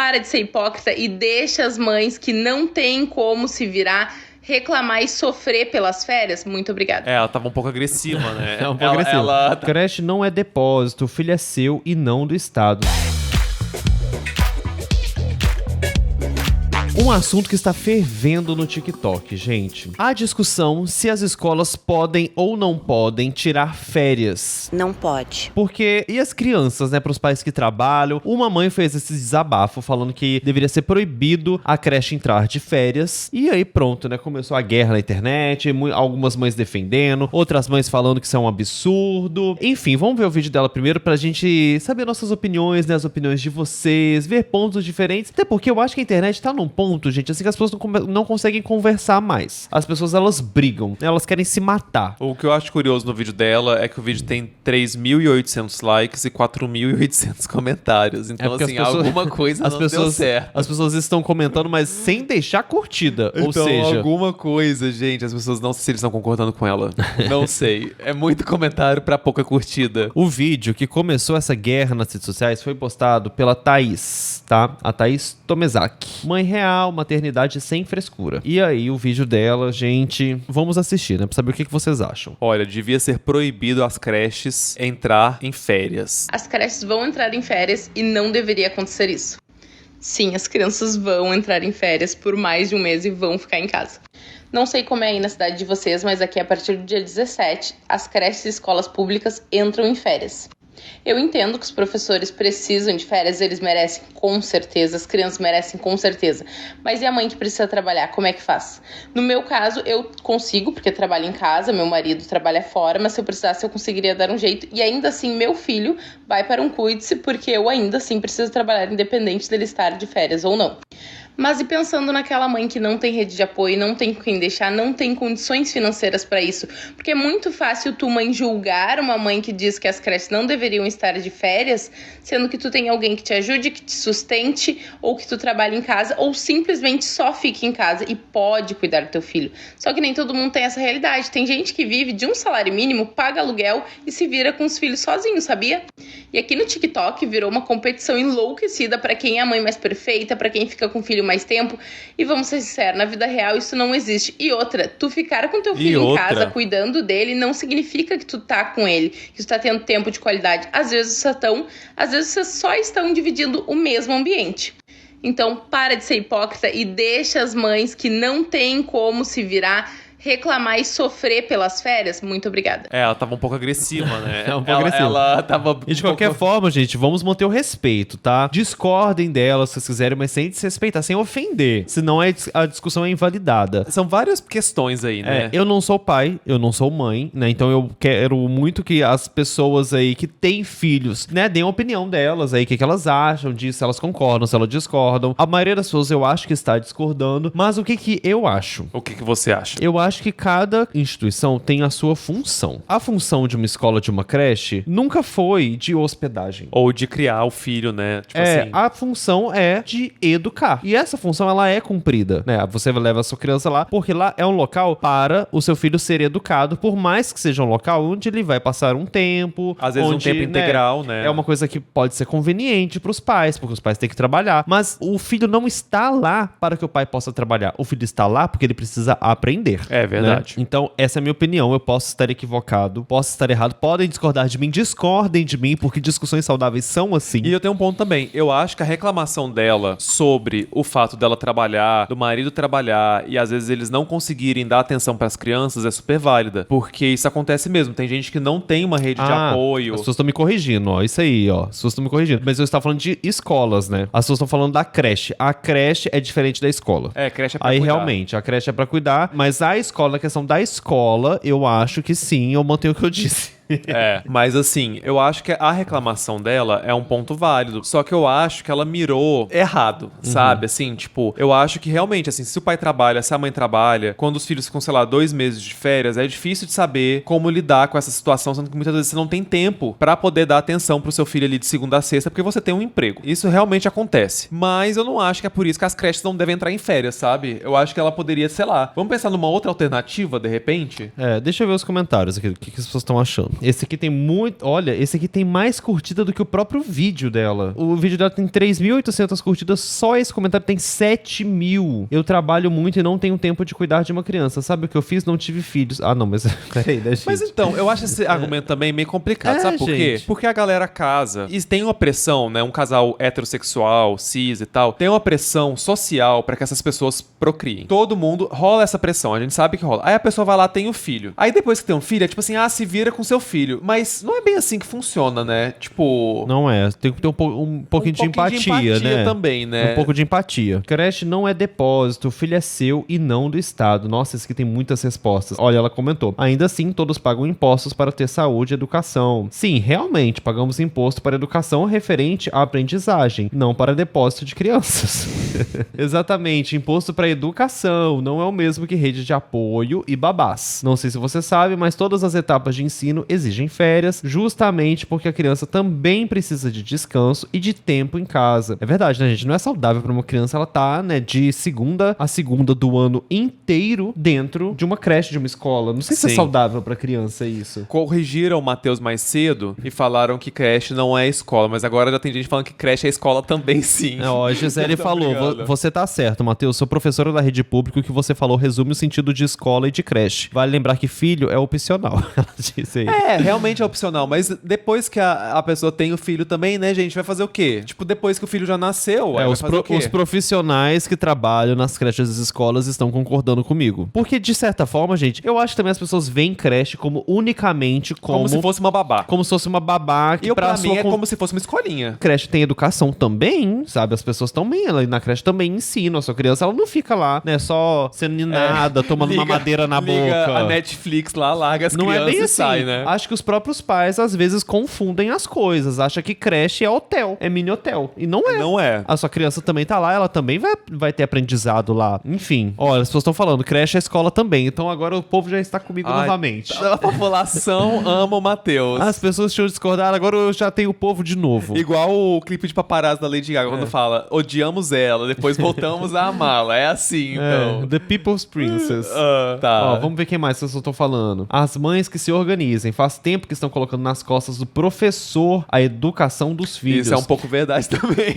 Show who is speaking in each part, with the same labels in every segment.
Speaker 1: para de ser hipócrita e deixa as mães que não têm como se virar reclamar e sofrer pelas férias. Muito obrigada.
Speaker 2: Ela tava um pouco agressiva, né?
Speaker 3: É um pouco agressiva. Creche não é depósito, o filho é seu e não do Estado. Um assunto que está fervendo no TikTok, gente. A discussão se as escolas podem ou não podem tirar férias.
Speaker 4: Não pode.
Speaker 3: Porque, e as crianças, né, pros pais que trabalham? Uma mãe fez esse desabafo falando que deveria ser proibido a creche entrar de férias. E aí pronto, né, começou a guerra na internet, algumas mães defendendo, outras mães falando que isso é um absurdo. Enfim, vamos ver o vídeo dela primeiro pra gente saber nossas opiniões, né, as opiniões de vocês, ver pontos diferentes. Até porque eu acho que a internet tá num ponto, gente, assim que as pessoas não conseguem conversar mais. As pessoas, elas brigam, elas querem se matar.
Speaker 2: O que eu acho curioso no vídeo dela é que o vídeo tem 3.800 likes e 4.800 comentários. Então, assim, alguma coisa não deu certo.
Speaker 3: As pessoas estão comentando, mas sem deixar curtida. Ou
Speaker 2: então,
Speaker 3: seja,
Speaker 2: alguma coisa, gente. As pessoas não sei se eles estão concordando com ela. Não sei. É muito comentário pra pouca curtida.
Speaker 3: O vídeo que começou essa guerra nas redes sociais foi postado pela Thaís, tá? A Thaís Tomezaki. Mãe real, maternidade sem frescura. E aí, o vídeo dela, gente, vamos assistir, né? Pra saber o que vocês acham.
Speaker 2: Olha, devia ser proibido as creches entrar em férias.
Speaker 1: As creches vão entrar em férias e não deveria acontecer isso. Sim, as crianças vão entrar em férias por mais de um mês e vão ficar em casa. Não sei como é aí na cidade de vocês, mas aqui a partir do dia 17, as creches e escolas públicas entram em férias. Eu entendo que os professores precisam de férias, eles merecem com certeza, as crianças merecem com certeza. Mas e a mãe que precisa trabalhar, como é que faz? No meu caso, eu consigo, porque trabalho em casa, meu marido trabalha fora, mas se eu precisasse eu conseguiria dar um jeito. E ainda assim, meu filho vai para um cuide-se, porque eu ainda assim preciso trabalhar independente dele estar de férias ou não. Mas e pensando naquela mãe que não tem rede de apoio, não tem com quem deixar, não tem condições financeiras para isso? Porque é muito fácil tu, mãe, julgar uma mãe que diz que as creches não deveriam estar de férias, sendo que tu tem alguém que te ajude, que te sustente, ou que tu trabalha em casa, ou simplesmente só fique em casa e pode cuidar do teu filho. Só que nem todo mundo tem essa realidade. Tem gente que vive de um salário mínimo, paga aluguel e se vira com os filhos sozinho, sabia? E aqui no TikTok virou uma competição enlouquecida para quem é a mãe mais perfeita, para quem fica com o filho mais tempo. E vamos ser sinceros, na vida real isso não existe. E outra, tu ficar com teu filho em casa, cuidando dele, não significa que tu tá com ele, que tu tá tendo tempo de qualidade. Às vezes vocês só estão dividindo o mesmo ambiente. Então, para de ser hipócrita e deixa as mães que não têm como se virar reclamar e sofrer pelas férias. Muito obrigada.
Speaker 2: Ela tava um pouco agressiva, né?
Speaker 3: É um pouco agressiva.
Speaker 2: Ela tava...
Speaker 3: E de qualquer forma, gente, vamos manter o respeito, tá? Discordem dela se vocês quiserem, mas sem desrespeitar, sem ofender. Senão a discussão é invalidada.
Speaker 2: São várias questões aí, né?
Speaker 3: Eu não sou pai, eu não sou mãe, né? Então eu quero muito que as pessoas aí que têm filhos, né, deem a opinião delas aí, o que elas acham disso, se elas concordam, se elas discordam. A maioria das pessoas eu acho que está discordando, mas o que eu acho?
Speaker 2: O que você acha?
Speaker 3: Eu acho que cada instituição tem a sua função. A função de uma escola, de uma creche, nunca foi de hospedagem.
Speaker 2: Ou de criar o filho, né? Tipo assim.
Speaker 3: A função é de educar. E essa função, ela é cumprida, né? Você leva a sua criança lá, porque lá é um local para o seu filho ser educado, por mais que seja um local onde ele vai passar um tempo.
Speaker 2: Às vezes
Speaker 3: onde,
Speaker 2: um tempo integral, né?
Speaker 3: É uma coisa que pode ser conveniente para os pais, porque os pais têm que trabalhar. Mas o filho não está lá para que o pai possa trabalhar. O filho está lá porque ele precisa aprender.
Speaker 2: É verdade.
Speaker 3: Né? Então, essa é a minha opinião. Eu posso estar equivocado, posso estar errado. Podem discordar de mim, discordem de mim, porque discussões saudáveis são assim.
Speaker 2: E eu tenho um ponto também. Eu acho que a reclamação dela sobre o fato dela trabalhar, do marido trabalhar, e às vezes eles não conseguirem dar atenção para as crianças é super válida. Porque isso acontece mesmo. Tem gente que não tem uma rede de apoio.
Speaker 3: As pessoas estão me corrigindo, ó. Isso aí, ó. As pessoas estão me corrigindo. Mas eu estava falando de escolas, né? As pessoas estão falando da creche. A creche é diferente da escola.
Speaker 2: Creche é pra
Speaker 3: cuidar. Aí realmente, a creche é pra cuidar, mas a escola, a questão da escola, eu acho que sim, eu mantenho o que eu disse.
Speaker 2: Mas assim, eu acho que a reclamação dela é um ponto válido. Só que eu acho que ela mirou errado, sabe? Assim, tipo, eu acho que realmente, assim, se o pai trabalha, se a mãe trabalha, quando os filhos ficam, sei lá, 2 meses de férias, é difícil de saber como lidar com essa situação, sendo que muitas vezes você não tem tempo pra poder dar atenção pro seu filho ali de segunda a sexta, porque você tem um emprego. Isso realmente acontece. Mas eu não acho que é por isso que as creches não devem entrar em férias, sabe? Eu acho que ela poderia, sei lá, vamos pensar numa outra alternativa, de repente?
Speaker 3: Deixa eu ver os comentários aqui, o que as pessoas estão achando. Esse aqui tem muito... Olha, esse aqui tem mais curtida do que o próprio vídeo dela. O vídeo dela tem 3.800 curtidas, só esse comentário tem 7.000. Eu trabalho muito e não tenho tempo de cuidar de uma criança. Sabe o que eu fiz? Não tive filhos. Ah, não, mas... Peraí, né, gente?
Speaker 2: Mas então, eu acho esse argumento também meio complicado. Sabe por quê?
Speaker 3: gente.
Speaker 2: Porque a galera casa e tem uma pressão, né? Um casal heterossexual, cis e tal, tem uma pressão social pra que essas pessoas procriem. Todo mundo rola essa pressão, a gente sabe que rola. Aí a pessoa vai lá, tem o filho. Aí depois que tem um filho, é tipo assim, se vira com seu filho. Mas não é bem assim que funciona, né? Tipo...
Speaker 3: Não é, tem que ter um pouquinho de empatia, né?
Speaker 2: Também, né?
Speaker 3: Um pouco de empatia. Creche não é depósito, o filho é seu e não do Estado. Nossa, esse aqui tem muitas respostas. Olha, ela comentou. Ainda assim, todos pagam impostos para ter saúde e educação. Sim, realmente, pagamos imposto para educação referente à aprendizagem, não para depósito de crianças. Exatamente, imposto para educação não é o mesmo que rede de apoio e babás. Não sei se você sabe, mas todas as etapas de ensino exigem férias, justamente porque a criança também precisa de descanso e de tempo em casa. É verdade, né, gente? Não é saudável para uma criança ela tá, né, de segunda a segunda do ano inteiro dentro de uma creche, de uma escola. Não sei se é
Speaker 2: Sim.
Speaker 3: saudável para criança isso.
Speaker 2: Corrigiram o Matheus mais cedo e falaram que creche não é escola, mas agora já tem gente falando que creche é escola também, sim.
Speaker 3: Ó, a Gisele
Speaker 2: Muito
Speaker 3: falou,
Speaker 2: obrigado.
Speaker 3: você tá certo, Matheus, sou professora da rede pública, o que você falou resume o sentido de escola e de creche. Vale lembrar que filho é opcional, ela disse aí.
Speaker 2: É, realmente é opcional, mas depois que a pessoa tem o filho também, né, gente, vai fazer o quê? Tipo, depois que o filho já nasceu, aí vai fazer o quê?
Speaker 3: Os profissionais que trabalham nas creches e escolas estão concordando comigo. Porque, de certa forma, gente, eu acho que também as pessoas veem creche como unicamente
Speaker 2: Como se fosse uma babá.
Speaker 3: como se fosse uma babá que
Speaker 2: E pra
Speaker 3: sua
Speaker 2: mim é como se fosse uma escolinha.
Speaker 3: creche tem educação também, sabe? As pessoas também, ela na creche também ensinam. A sua criança, ela não fica lá, né, só sendo ninada, tomando uma madeira na
Speaker 2: liga
Speaker 3: boca.
Speaker 2: a Netflix lá, larga as
Speaker 3: Não
Speaker 2: crianças
Speaker 3: é bem
Speaker 2: e
Speaker 3: assim.
Speaker 2: sai, né?
Speaker 3: Acho que os próprios pais, às vezes, confundem as coisas. Acham que creche é hotel, é mini hotel. E não é.
Speaker 2: Não é.
Speaker 3: A sua criança também tá lá, ela também vai ter aprendizado lá. Enfim. Olha, as pessoas estão falando, creche é escola também. Então agora o povo já está comigo
Speaker 2: Ai,
Speaker 3: novamente.
Speaker 2: A população ama o Matheus.
Speaker 3: As pessoas tinham discordado, agora eu já tenho o povo de novo.
Speaker 2: Igual o clipe de paparazzi da Lady Gaga, quando fala, odiamos ela, depois voltamos a amá-la. É assim, então.
Speaker 3: The People's Princess.
Speaker 2: Tá.
Speaker 3: Ó, vamos ver quem mais que eu estou falando. As mães que se organizem. Faz tempo que estão colocando nas costas do professor a educação dos filhos.
Speaker 2: Isso é um pouco verdade também.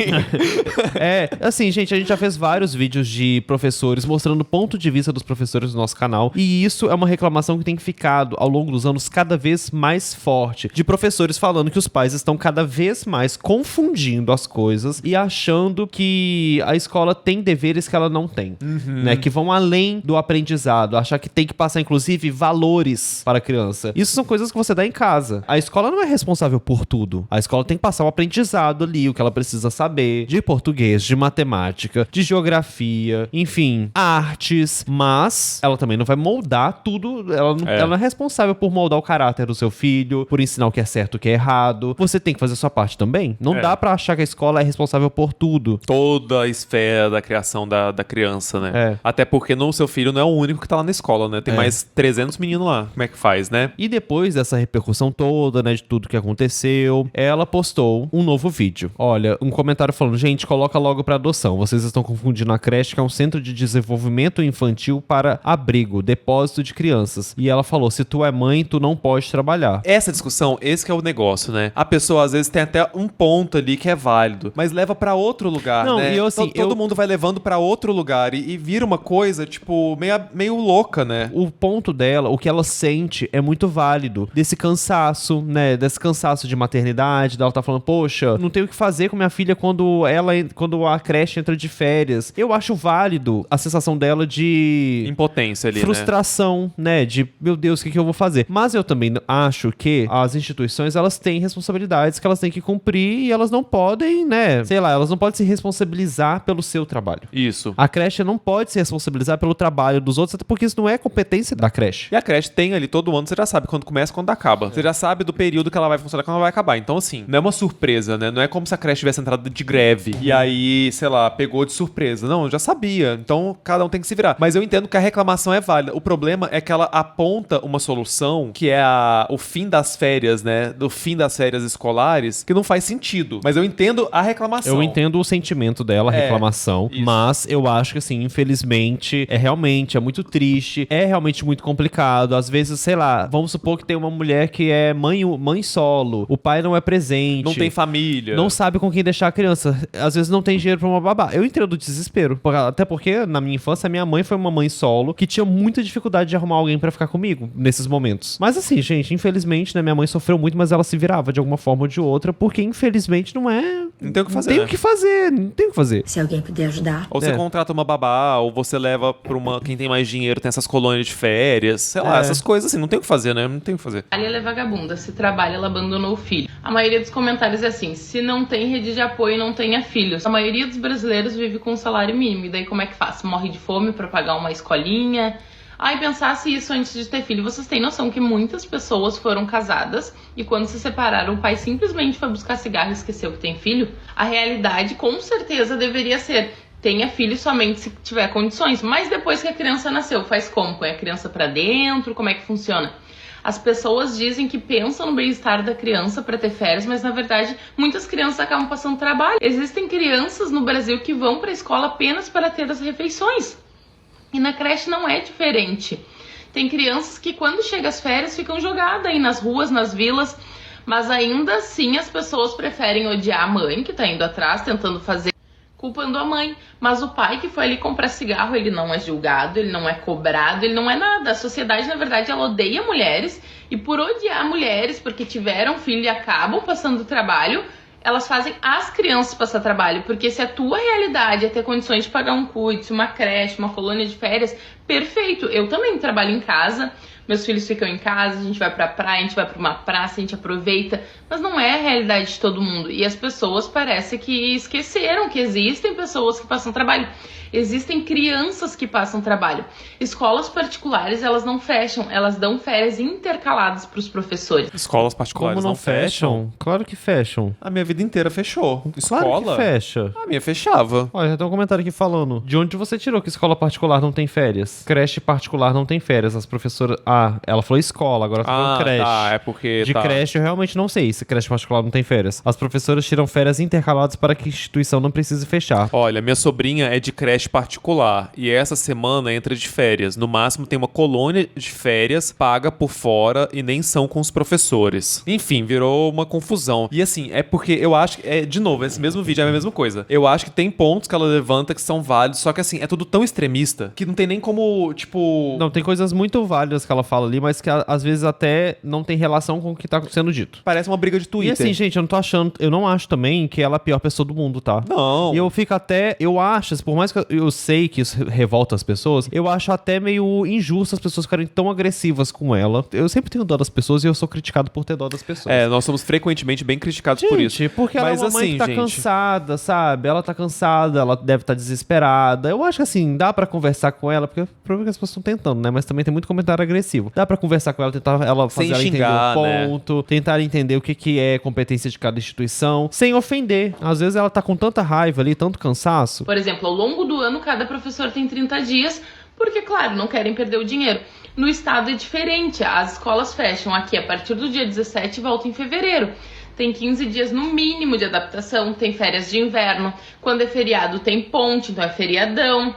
Speaker 3: É, assim, gente, a gente já fez vários vídeos de professores mostrando o ponto de vista dos professores do nosso canal. E isso é uma reclamação que tem ficado ao longo dos anos cada vez mais forte. De professores falando que os pais estão cada vez mais confundindo as coisas e achando que a escola tem deveres que ela não tem. Né? Que vão além do aprendizado. Achar que tem que passar, inclusive, valores para a criança. Isso são coisas que você dá em casa. A escola não é responsável por tudo. A escola tem que passar o aprendizado ali, o que ela precisa saber de português, de matemática, de geografia, enfim, artes, mas ela também não vai moldar tudo, ela não é responsável por moldar o caráter do seu filho, por ensinar o que é certo e o que é errado. Você tem que fazer a sua parte também. Não dá pra achar que a escola é responsável por tudo.
Speaker 2: Toda a esfera da criação da criança, né?
Speaker 3: É.
Speaker 2: Até porque o seu filho não é o único que tá lá na escola, né? Tem mais 300 meninos lá. Como é que faz, né?
Speaker 3: E depois dessa repercussão toda, né, de tudo que aconteceu, ela postou um novo vídeo. Olha, um comentário falando, gente, coloca logo pra adoção. Vocês estão confundindo a creche, que é um centro de desenvolvimento infantil para abrigo, depósito de crianças. E ela falou, se tu é mãe, tu não pode trabalhar.
Speaker 2: Essa discussão, esse que é o negócio, né? A pessoa, às vezes, tem até um ponto ali que é válido, mas leva pra outro lugar,
Speaker 3: Não,
Speaker 2: né?
Speaker 3: e eu, assim,
Speaker 2: Todo mundo vai levando pra outro lugar e vira uma coisa, tipo, meio louca, né?
Speaker 3: O ponto dela, o que ela sente é muito válido. Desse cansaço, né? Desse cansaço de maternidade, dela tá falando, poxa, não tenho o que fazer com minha filha quando a creche entra de férias. Eu acho válido a sensação dela de
Speaker 2: Impotência ali,
Speaker 3: frustração, né? De, meu Deus, o que eu vou fazer? Mas eu também acho que as instituições, elas têm responsabilidades que elas têm que cumprir e elas não podem, né? Sei lá, elas não podem se responsabilizar pelo seu trabalho.
Speaker 2: Isso.
Speaker 3: A creche não pode se responsabilizar pelo trabalho dos outros, até porque isso não é competência da creche.
Speaker 2: E a creche tem ali todo ano, você já sabe quando começa e quando acaba. Você já sabe do período que ela vai funcionar, quando ela vai acabar. Então, assim, não é uma surpresa, né? Não é como se a creche tivesse entrado de greve e aí, sei lá, pegou de surpresa. Não, eu já sabia. Então, cada um tem que se virar. Mas eu entendo que a reclamação é válida. O problema é que ela aponta uma solução que é o fim das férias, né? Do fim das férias escolares, que não faz sentido. Mas eu entendo a reclamação.
Speaker 3: Eu entendo o sentimento dela, a reclamação,
Speaker 2: isso.
Speaker 3: mas eu acho que, assim, infelizmente, é muito triste, é realmente muito complicado. Às vezes, sei lá, vamos supor que tem uma mulher que é mãe solo, o pai não é presente.
Speaker 2: Não tem família.
Speaker 3: Não sabe com quem deixar a criança. Às vezes não tem dinheiro pra uma babá. Eu entendo o desespero. Até porque, na minha infância, minha mãe foi uma mãe solo que tinha muita dificuldade de arrumar alguém pra ficar comigo nesses momentos. Mas assim, gente, infelizmente, né, minha mãe sofreu muito, mas ela se virava de alguma forma ou de outra, porque infelizmente não é...
Speaker 2: Não tem o que fazer,
Speaker 3: Não tem
Speaker 2: né?
Speaker 3: o que fazer, não tem o que fazer.
Speaker 4: Se alguém puder ajudar.
Speaker 2: Ou você contrata uma babá, ou você leva pra quem tem mais dinheiro, tem essas colônias de férias, sei lá, essas coisas assim, não tem o que fazer, né? Não tem o que fazer.
Speaker 1: Ela é vagabunda, se trabalha, ela abandonou o filho. A maioria dos comentários é assim, se não tem rede de apoio, não tenha filhos. A maioria dos brasileiros vive com um salário mínimo, e daí como é que faz? Morre de fome pra pagar uma escolinha? Ai, pensasse isso antes de ter filho. Vocês têm noção que muitas pessoas foram casadas e quando se separaram, o pai simplesmente foi buscar cigarro e esqueceu que tem filho? A realidade, com certeza, deveria ser: tenha filho somente se tiver condições. Mas depois que a criança nasceu, faz como? Põe a criança pra dentro? Como é que funciona? As pessoas dizem que pensam no bem-estar da criança para ter férias, mas na verdade muitas crianças acabam passando trabalho. Existem crianças no Brasil que vão para a escola apenas para ter as refeições. E na creche não é diferente. Tem crianças que quando chegam as férias ficam jogadas aí nas ruas, nas vilas, mas ainda assim as pessoas preferem odiar a mãe que tá indo atrás, tentando fazer, culpando a mãe. Mas o pai que foi ali comprar cigarro, ele não é julgado, ele não é cobrado, ele não é nada. A sociedade, na verdade, ela odeia mulheres e por odiar mulheres, porque tiveram filho e acabam passando trabalho, elas fazem as crianças passar trabalho, porque se a tua realidade é ter condições de pagar um CUT, uma creche, uma colônia de férias, perfeito. Eu também trabalho em casa, meus filhos ficam em casa, a gente vai pra praia, a gente vai pra uma praça, a gente aproveita, mas não é a realidade de todo mundo. E as pessoas parece que esqueceram que existem pessoas que passam trabalho. Existem crianças que passam trabalho. Escolas particulares, elas não fecham, elas dão férias intercaladas para os professores.
Speaker 2: Escolas particulares
Speaker 3: Como não fecham? Claro que fecham.
Speaker 2: A minha vida inteira fechou.
Speaker 3: Claro
Speaker 2: Escola?
Speaker 3: que fecha.
Speaker 2: A minha fechava.
Speaker 3: Olha, já tem um comentário aqui falando. De onde você tirou que escola particular não tem férias? Creche particular não tem férias. As professoras... Ah, ela falou escola, agora tá falando creche.
Speaker 2: Tá, é porque...
Speaker 3: De creche eu realmente não sei se creche particular não tem férias. As professoras tiram férias intercaladas para que a instituição não precise fechar.
Speaker 2: Olha, minha sobrinha é de creche particular e essa semana entra de férias. No máximo tem uma colônia de férias paga por fora e nem são com os professores. Enfim, virou uma confusão. E assim, é porque eu acho que, de novo, esse mesmo vídeo é a mesma coisa. Eu acho que tem pontos que ela levanta que são válidos, só que assim, é tudo tão extremista que não tem nem como, tipo...
Speaker 3: Não, tem coisas muito válidas que ela fala ali, mas que às vezes até não tem relação com o que tá sendo dito.
Speaker 2: Parece uma briga de Twitter.
Speaker 3: E assim, gente, eu não acho também que ela é a pior pessoa do mundo, tá?
Speaker 2: Não.
Speaker 3: E eu fico até, eu acho, por mais que eu sei que isso revolta as pessoas, eu acho até meio injusto as pessoas ficarem tão agressivas com ela. Eu sempre tenho dó das pessoas e eu sou criticado por ter dó das pessoas.
Speaker 2: Nós somos frequentemente bem criticados
Speaker 3: gente,
Speaker 2: por isso.
Speaker 3: Porque ela é uma mãe que tá cansada, sabe? Ela tá cansada, ela deve estar desesperada. Eu acho que assim, dá pra conversar com ela, porque provavelmente as pessoas estão tentando, né? Mas também tem muito comentário agressivo. Dá pra conversar com ela, tentar ela fazer ela entender o ponto, tentar entender o que é competência de cada instituição, sem ofender. Às vezes ela tá com tanta raiva ali, tanto cansaço.
Speaker 1: Por exemplo, ao longo do ano, cada professor tem 30 dias, porque, claro, não querem perder o dinheiro. No estado é diferente, as escolas fecham aqui a partir do dia 17 e voltam em fevereiro. Tem 15 dias no mínimo de adaptação, tem férias de inverno, quando é feriado tem ponte, então é feriadão.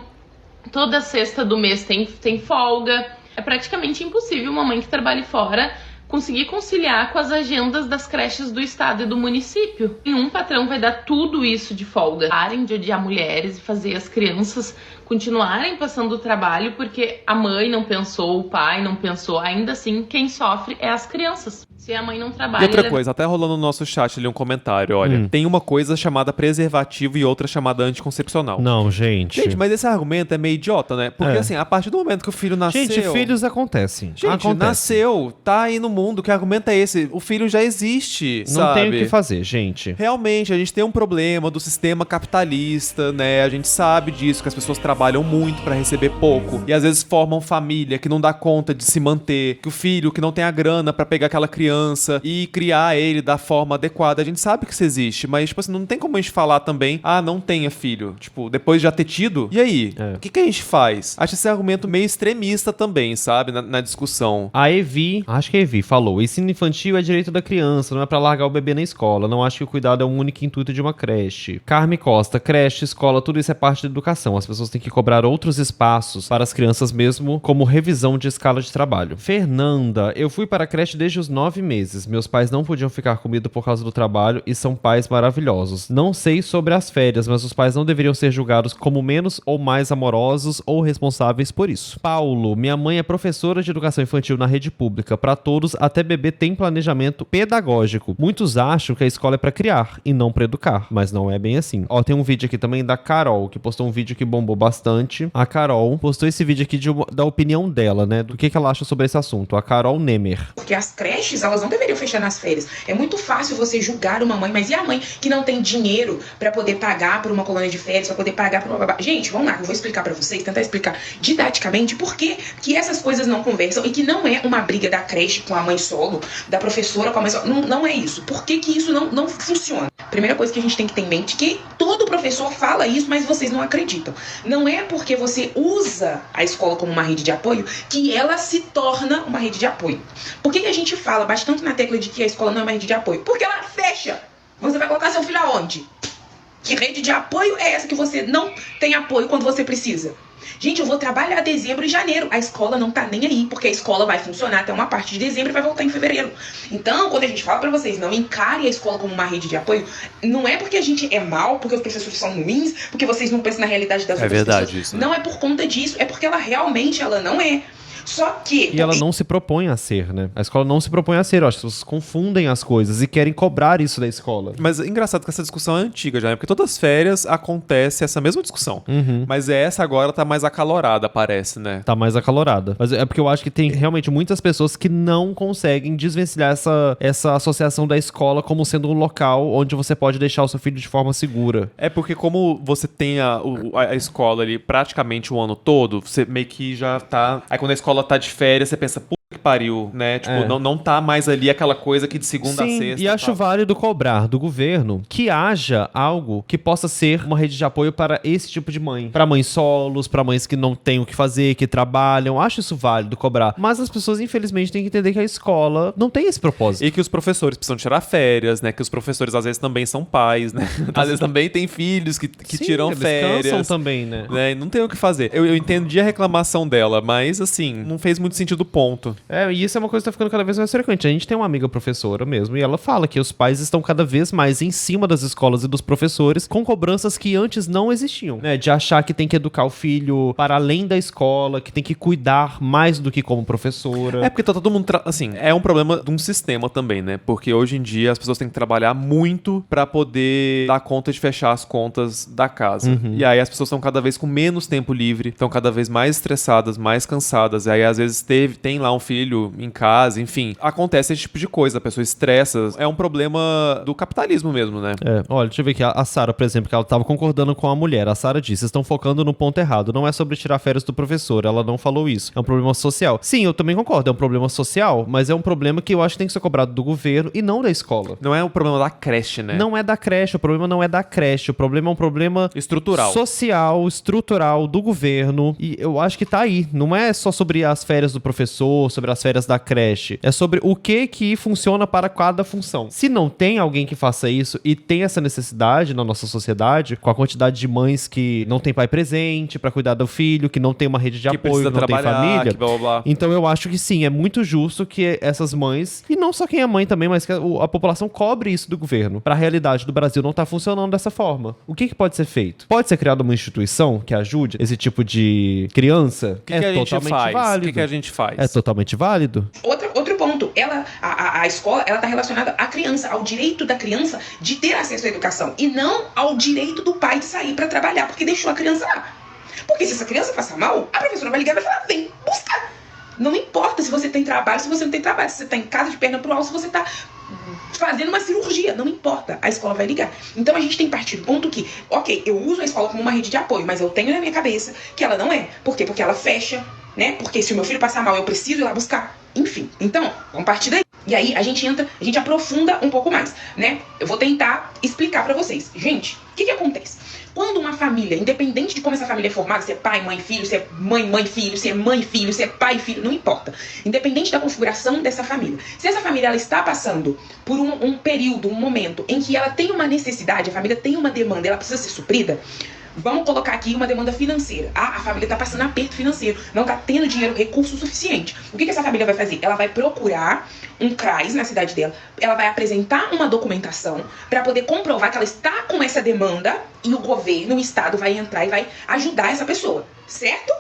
Speaker 1: Toda sexta do mês tem folga. É praticamente impossível uma mãe que trabalhe fora conseguir conciliar com as agendas das creches do estado e do município. Nenhum patrão vai dar tudo isso de folga. Parem de odiar mulheres e fazer as crianças continuarem passando o trabalho porque a mãe não pensou, o pai não pensou. Ainda assim, quem sofre é as crianças. Se a mãe não trabalha...
Speaker 2: E outra coisa, até rolando no nosso chat ali um comentário, olha. Tem uma coisa chamada preservativo e outra chamada anticoncepcional.
Speaker 3: Não, gente.
Speaker 2: Gente, mas esse argumento é meio idiota, né? Porque assim, a partir do momento que o filho nasceu...
Speaker 3: Gente, filhos acontecem.
Speaker 2: Gente, nasceu, tá aí no mundo, que argumento é esse? O filho já existe,
Speaker 3: não
Speaker 2: sabe?
Speaker 3: tem o que fazer, gente.
Speaker 2: Realmente, a gente tem um problema do sistema capitalista, né? A gente sabe disso, que as pessoas trabalham muito pra receber pouco. E às vezes formam família que não dá conta de se manter. Que o filho que não tem a grana pra pegar aquela criança criança e criar ele da forma adequada. A gente sabe que isso existe, mas, tipo assim, não tem como a gente falar também, não tenha filho. Tipo, depois de já ter tido, e aí? O que a gente faz? Acho esse argumento meio extremista também, sabe? Na discussão.
Speaker 3: A Evi, acho que a Evi falou, ensino infantil é direito da criança, não é pra largar o bebê na escola. Não acho que o cuidado é o único intuito de uma creche. Carme Costa, creche, escola, tudo isso é parte da educação. As pessoas têm que cobrar outros espaços para as crianças mesmo, como revisão de escala de trabalho. Fernanda, eu fui para a creche desde os 9 meses. Meus pais não podiam ficar comigo por causa do trabalho e são pais maravilhosos. Não sei sobre as férias, mas os pais não deveriam ser julgados como menos ou mais amorosos ou responsáveis por isso. Paulo, minha mãe é professora de educação infantil na rede pública. Para todos, até bebê tem planejamento pedagógico. Muitos acham que a escola é para criar e não para educar, mas não é bem assim. Ó, tem um vídeo aqui também da Carol, que postou um vídeo que bombou bastante. A Carol postou esse vídeo aqui da opinião dela, né? Do que ela acha sobre esse assunto. A Carol Nemer.
Speaker 4: Porque as creches, elas não deveriam fechar nas férias. É muito fácil você julgar uma mãe, mas e a mãe que não tem dinheiro para poder pagar por uma colônia de férias, para poder pagar por uma babá? Gente, vamos lá, eu vou explicar para vocês, tentar explicar didaticamente por que essas coisas não conversam e que não é uma briga da creche com a mãe solo, da professora com a mãe solo. Não é isso. Por que isso não funciona? Primeira coisa que a gente tem que ter em mente é que todo professor fala isso, mas vocês não acreditam. Não é porque você usa a escola como uma rede de apoio que ela se torna uma rede de apoio. Por que a gente fala bastante na tecla de que a escola não é uma rede de apoio? Porque ela fecha. Você vai colocar seu filho aonde? Que rede de apoio é essa que você não tem apoio quando você precisa? Gente, eu vou trabalhar dezembro e janeiro. A escola não tá nem aí, porque a escola vai funcionar até uma parte de dezembro e vai voltar em fevereiro. Então, quando a gente fala pra vocês, não encare a escola como uma rede de apoio, não é porque a gente é mal, porque os professores são ruins, porque vocês não pensam na realidade das outras pessoas. É verdade isso, né? Não é por conta disso, é porque ela realmente não é. Só que...
Speaker 3: E ela não se propõe a ser, né? A escola não se propõe a ser. Eu acho que as pessoas confundem as coisas e querem cobrar isso da escola.
Speaker 2: Mas é engraçado que essa discussão é antiga já, né? Porque todas as férias acontece essa mesma discussão. Mas essa agora tá mais acalorada, parece, né?
Speaker 3: Tá mais acalorada. Mas é porque eu acho que tem realmente muitas pessoas que não conseguem desvencilhar essa associação da escola como sendo um local onde você pode deixar o seu filho de forma segura.
Speaker 2: É porque como você tem a escola ali praticamente o ano todo, você meio que já tá... Aí quando a escola tá de férias, você pensa, puta que pariu, né? Tipo, não tá mais ali aquela coisa que de segunda a sexta.
Speaker 3: E acho válido cobrar do governo que haja algo que possa ser uma rede de apoio para esse tipo de mãe. Para mães solos, para mães que não têm o que fazer, que trabalham. Acho isso válido cobrar. Mas as pessoas, infelizmente, têm que entender que a escola não tem esse propósito.
Speaker 2: E que os professores precisam tirar férias, né? Que os professores, às vezes, também são pais, né? Às vezes também tem filhos que tiram férias.
Speaker 3: Cansam também, né?
Speaker 2: E não tem o que fazer. Eu entendi a reclamação dela, mas, assim, não fez muito sentido o ponto.
Speaker 3: E isso é uma coisa que tá ficando cada vez mais frequente. A gente tem uma amiga professora mesmo, e ela fala que os pais estão cada vez mais em cima das escolas e dos professores com cobranças que antes não existiam, né? De achar que tem que educar o filho para além da escola, que tem que cuidar mais do que como professora.
Speaker 2: É porque tá todo mundo... Assim, é um problema de um sistema também, né? Porque hoje em dia as pessoas têm que trabalhar muito pra poder dar conta de fechar as contas da casa. E aí as pessoas estão cada vez com menos tempo livre, estão cada vez mais estressadas, mais cansadas. E aí às vezes tem lá um filho em casa, enfim. Acontece esse tipo de coisa, a pessoa estressa. É um problema do capitalismo mesmo, né?
Speaker 3: Olha, deixa eu ver aqui. A Sara, por exemplo, que ela tava concordando com a mulher. A Sara disse, estão focando no ponto errado. Não é sobre tirar férias do professor. Ela não falou isso. É um problema social. Sim, eu também concordo. É um problema social, mas é um problema que eu acho que tem que ser cobrado do governo e não da escola.
Speaker 2: Não é o problema da creche, né?
Speaker 3: Não é da creche. O problema não é da creche. O problema é um problema
Speaker 2: estrutural.
Speaker 3: Social, estrutural, do governo. E eu acho que tá aí. Não é só sobre as férias do professor, sobre as férias da creche. É sobre o que funciona para cada função. Se não tem alguém que faça isso e tem essa necessidade na nossa sociedade, com a quantidade de mães que não tem pai presente pra cuidar do filho, que não tem uma rede de apoio, que não tem família.
Speaker 2: Blá, blá, blá.
Speaker 3: Então eu acho que sim, é muito justo que essas mães, e não só quem é mãe também, mas que a população cobre isso do governo. Pra realidade do Brasil não tá funcionando dessa forma. O que pode ser feito? Pode ser criada uma instituição que ajude esse tipo de criança?
Speaker 2: O que a gente faz?
Speaker 3: Válido.
Speaker 2: O que a gente faz?
Speaker 3: É totalmente válido.
Speaker 4: Outro ponto, a escola, ela tá relacionada à criança, ao direito da criança de ter acesso à educação e não ao direito do pai de sair pra trabalhar porque deixou a criança lá. Porque se essa criança passar mal, a professora vai ligar e vai falar, vem buscar. Não importa se você tem trabalho, se você não tem trabalho, se você tá em casa de perna pro alto, se você tá fazendo uma cirurgia, não importa, a escola vai ligar. Então a gente tem que partir do ponto que, ok, eu uso a escola como uma rede de apoio, mas eu tenho na minha cabeça que ela não é. Por quê? Porque ela fecha, né? Porque se o meu filho passar mal, eu preciso ir lá buscar. Enfim, então, vamos partir daí. E aí a gente aprofunda um pouco mais, né? Eu vou tentar explicar pra vocês. Gente, o que acontece? Quando uma família, independente de como essa família é formada, se é pai, mãe, filho, se é mãe, filho, se é mãe, filho, se é pai, filho, não importa. Independente da configuração dessa família. Se essa família ela está passando por um período, um momento em que ela tem uma necessidade, a família tem uma demanda, ela precisa ser suprida, vamos colocar aqui uma demanda financeira. A família está passando aperto financeiro, não está tendo dinheiro, recurso suficiente. O que essa família vai fazer? Ela vai procurar um CRAS na cidade dela, ela vai apresentar uma documentação para poder comprovar que ela está com essa demanda e o governo, o Estado vai entrar e vai ajudar essa pessoa, certo?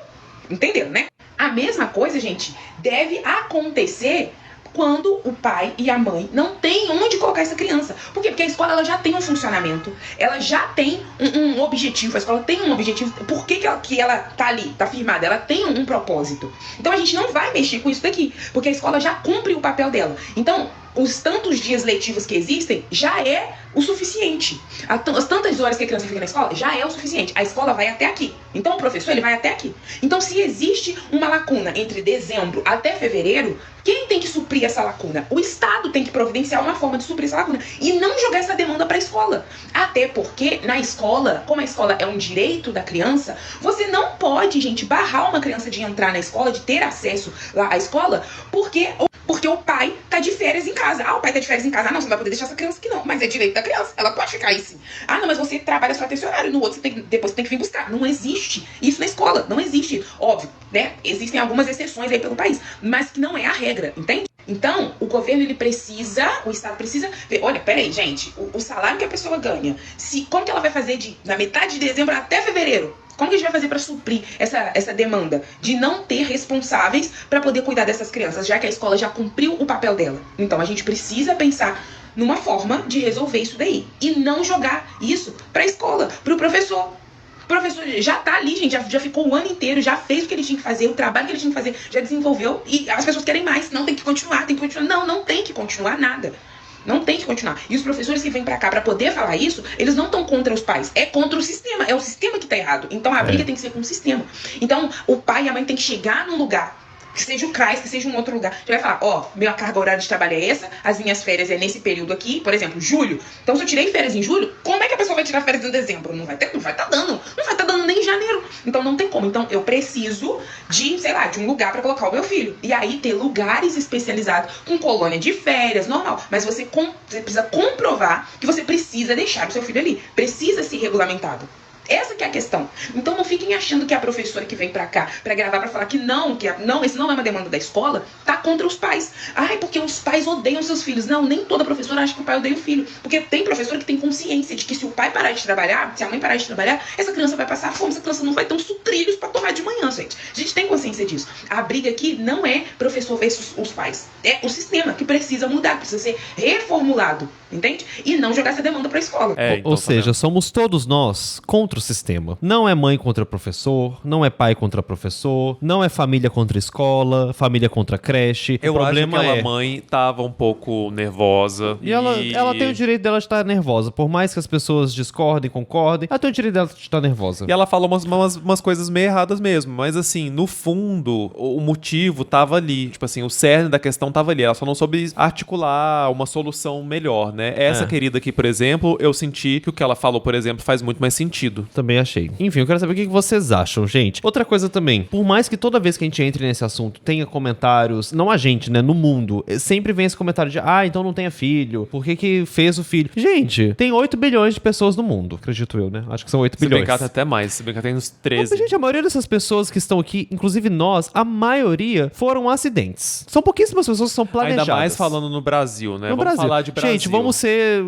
Speaker 4: Entenderam, né? A mesma coisa, gente, deve acontecer quando o pai e a mãe não têm onde colocar essa criança. Por quê? Porque a escola ela já tem um funcionamento, ela já tem um objetivo, a escola tem um objetivo. Por que ela tá ali, tá firmada? Ela tem um propósito. Então a gente não vai mexer com isso daqui, porque a escola já cumpre o papel dela. Então, os tantos dias letivos que existem já é o suficiente. As tantas horas que a criança fica na escola já é o suficiente. A escola vai até aqui. Então o professor ele vai até aqui. Então se existe uma lacuna entre dezembro até fevereiro, quem tem que suprir essa lacuna? O Estado tem que providenciar uma forma de suprir essa lacuna e não jogar essa demanda para a escola. Até porque na escola, como a escola é um direito da criança, você não pode, gente, barrar uma criança de entrar na escola, de ter acesso lá à escola, porque o pai tá de férias em casa. O pai tá de férias em casa. Não, você não vai poder deixar essa criança aqui não, mas é direito da criança. Ela pode ficar aí sim. Não, mas você trabalha só até esse horário, no outro depois você tem que vir buscar. Não existe isso na escola, não existe. Óbvio, né? Existem algumas exceções aí pelo país, mas que não é a regra, entende? Então, o governo, o Estado precisa ver, olha, peraí, gente, o salário que a pessoa ganha, como que ela vai fazer na metade de dezembro até fevereiro? Como que a gente vai fazer para suprir essa demanda de não ter responsáveis para poder cuidar dessas crianças, já que a escola já cumpriu o papel dela? Então, a gente precisa pensar numa forma de resolver isso daí e não jogar isso para a escola, para o professor. O professor já tá ali, gente, já ficou o ano inteiro, já fez o que ele tinha que fazer, o trabalho que ele tinha que fazer, já desenvolveu e as pessoas querem mais. Não, tem que continuar. Não tem que continuar nada. Não tem que continuar. E os professores que vêm pra cá pra poder falar isso, eles não estão contra os pais. É contra o sistema. É o sistema que tá errado. Então a briga tem que ser com o sistema. Então o pai e a mãe tem que chegar num lugar, que seja o CRAS, que seja um outro lugar. Já vai falar, minha carga horária de trabalho é essa, as minhas férias é nesse período aqui, por exemplo, julho. Então se eu tirei férias em julho, como é que a pessoa vai tirar férias em dezembro? Não vai estar dando nem em janeiro. Então não tem como. Então eu preciso de um lugar para colocar o meu filho. E aí ter lugares especializados com colônia de férias, normal. Mas você precisa comprovar que você precisa deixar o seu filho ali. Precisa ser regulamentado. Essa que é a questão. Então não fiquem achando que a professora que vem pra cá pra gravar pra falar que não, esse não é uma demanda da escola, tá contra os pais. Porque os pais odeiam seus filhos. Não, nem toda professora acha que o pai odeia o filho. Porque tem professora que tem consciência de que se o pai parar de trabalhar, se a mãe parar de trabalhar, essa criança vai passar fome, essa criança não vai ter uns sucrilhos pra tomar de manhã, gente. A gente tem consciência disso. A briga aqui não é professor versus os pais. É o sistema que precisa mudar, que precisa ser reformulado, entende? E não jogar essa demanda pra escola.
Speaker 3: Então, ou seja, somos todos nós contra o sistema. Não é mãe contra professor, não é pai contra professor, não é família contra escola, família contra creche.
Speaker 2: Eu acho que aquela mãe tava um pouco nervosa.
Speaker 3: E ela tem o direito dela de estar nervosa. Por mais que as pessoas discordem, concordem, ela tem o direito dela de estar nervosa.
Speaker 2: E ela fala umas coisas meio erradas mesmo. Mas assim, no fundo, o motivo tava ali. Tipo assim, o cerne da questão tava ali. Ela só não soube articular uma solução melhor, né? Essa querida aqui, por exemplo, eu senti que o que ela falou, por exemplo, faz muito mais sentido.
Speaker 3: Também achei. Enfim, eu quero saber o que vocês acham, gente. Outra coisa também, por mais que toda vez que a gente entre nesse assunto tenha comentários, não a gente, né, no mundo, sempre vem esse comentário de, então não tenha filho, por que fez o filho? Gente, tem 8 bilhões de pessoas no mundo, acredito eu, né? Acho que são 8 bilhões.
Speaker 2: Se brincar até mais, se brincar tem uns 13.
Speaker 3: Mas, gente, a maioria dessas pessoas que estão aqui, inclusive nós, a maioria foram acidentes. São pouquíssimas pessoas que são planejadas.
Speaker 2: Ainda mais falando no Brasil, né?
Speaker 3: Vamos falar de Brasil. Gente, vamos ser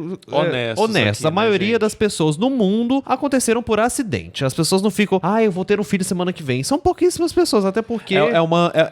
Speaker 3: honestos. A maioria das pessoas no mundo aconteceram por acidente. As pessoas não ficam, eu vou ter um filho semana que vem. São pouquíssimas pessoas, até porque...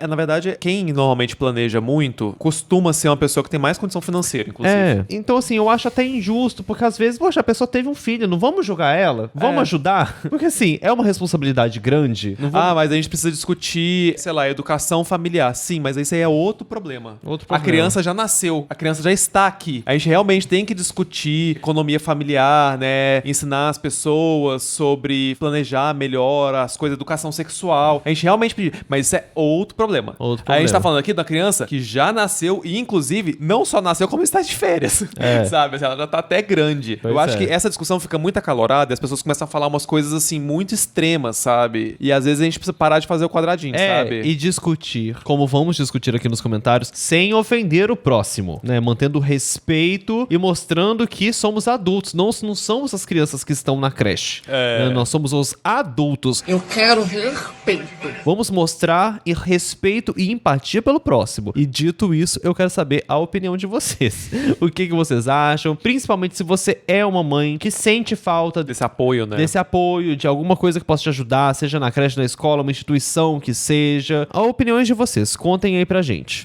Speaker 2: na verdade, quem normalmente planeja muito costuma ser uma pessoa que tem mais condição financeira, inclusive.
Speaker 3: Então assim, eu acho até injusto, porque às vezes, poxa, a pessoa teve um filho, não vamos julgar ela? Vamos ajudar? Porque assim, é uma responsabilidade grande.
Speaker 2: Mas a gente precisa discutir, sei lá, da educação familiar. Sim, mas esse aí é outro problema. A criança já nasceu, a criança já está aqui. A gente realmente tem que discutir economia familiar, né? Ensinar as pessoas sobre planejar melhor as coisas, educação sexual. A gente realmente pediu, mas isso é outro problema. A gente tá falando aqui da criança que já nasceu e, inclusive, não só nasceu, como está de férias. Sabe? Assim, ela já tá até grande. Eu acho que essa discussão fica muito acalorada e as pessoas começam a falar umas coisas, assim, muito extremas, sabe? E às vezes a gente precisa parar de fazer o quadradinho, sabe?
Speaker 3: E discutir, como vamos discutir aqui nos comentários, sem ofender o próximo, né? Mantendo respeito e mostrando que somos adultos. Não somos as crianças que estão na creche. Né? Nós somos os adultos.
Speaker 5: Eu quero respeito.
Speaker 3: Vamos mostrar respeito e empatia pelo próximo. E dito isso, eu quero saber a opinião de vocês. O que vocês acham? Principalmente se você é uma mãe que sente falta
Speaker 2: desse apoio, né?
Speaker 3: Desse apoio, de alguma coisa que possa te ajudar, seja na creche, na escola, uma instituição que seja. As opiniões de vocês, contem aí pra gente.